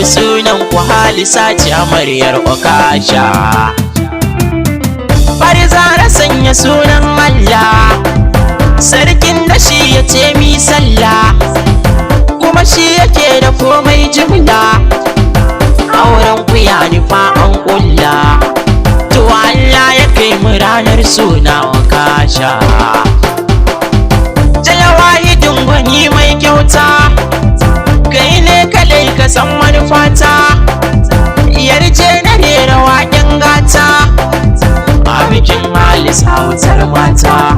sunan ku Halisa ce amaryar Okasha. Farizara sanya sunan Allah, sarkin da shi ya ce mi sallah, kuma shi yake da komai jimla. Auren ku ya nufa an kulla, to Allah ya kai mu ranar suna Okasha. Jalawahidin gwani mai kyauta, kai ne kadai ka san manufata, yarje na rera waƙen gata a bikin Halisa wutar mata.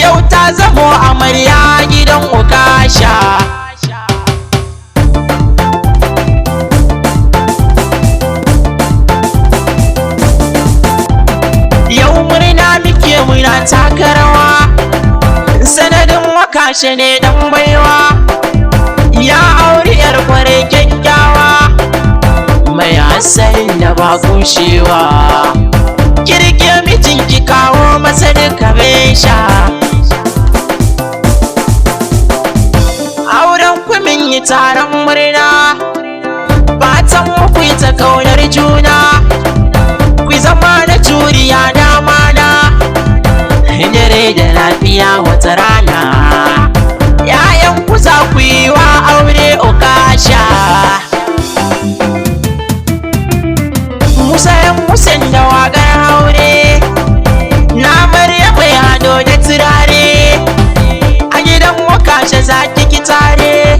Yau ta zamo amarya gidan Okasha. Yau murna muke muna taka rawa, sanadin Okasha ne dan baiwa, ya auri yar kware kyakkyawa, mai hasalin da ba kushewa. Kirke mijinki kawo masa duka sha, auren ku min yi taron murna, fatan ku yi ta kaunar juna, ku zama na juriya da mana, dare da lafiya wata rana. Yayan ku za ku yi wa aure Okasha. Musan da waƙar aure na Maryamu ya hado da turare, a gidan Okasha za ki tare,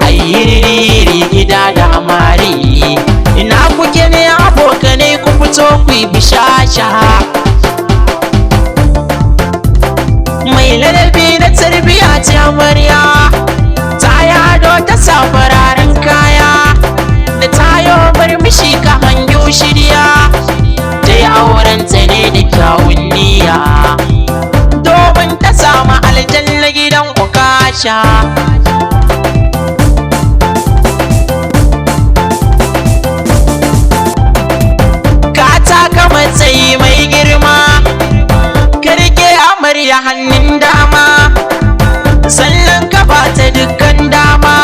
ayyiri gida da amare. Ina kuke ne abokanai, ku fito ku yi bishasha. Mai ladabi da tarbiya ce amarya, ta yado ta sa fararen kaya, da tayo murmushi ka hanyo shirya, dai aurenta ne da kyawun niyya, domin ta samu aljanna gidan Okasha. Ka taka matsayi mai girma, ka rike amarya hannun dama, sannan ka bata dukkan dama,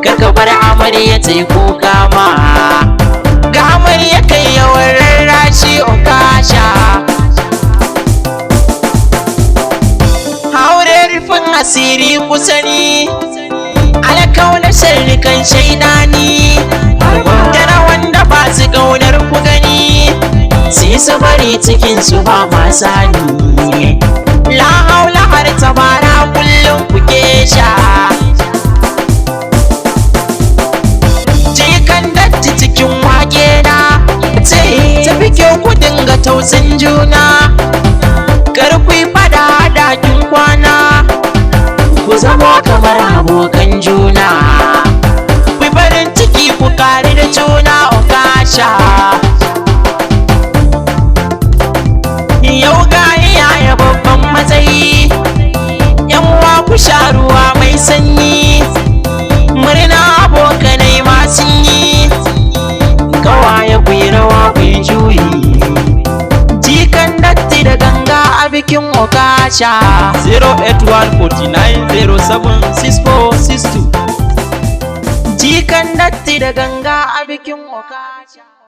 kar ka bar amarya ta yi kuka ma. Ga amarya kai yawan rarrashi Okasha. Aure rufin asiri kusani, alkaunar sharrikan shaidani, da wanda ba su ƙaunar ku gani, sai su bari cikin su ba masani. La haula har tabara kullum kuke sha, jikan datti cikin wake na tafi kyau ku dinga tausin juna, kar ku yi fada dakin kwana, ku zama kamar abokan juna, ku farin ciki ku kare da juna Okasha. Yau ga iyaye babban matsayi, yan uwa ku sha ruwa mai sanyi, murna abokanai masu yi, kawaye ku yi rawa ku yi juyi, jikan datti da ganga a bikin Okasha. 08149076462, jikan datti da ganga a bikin Okasha.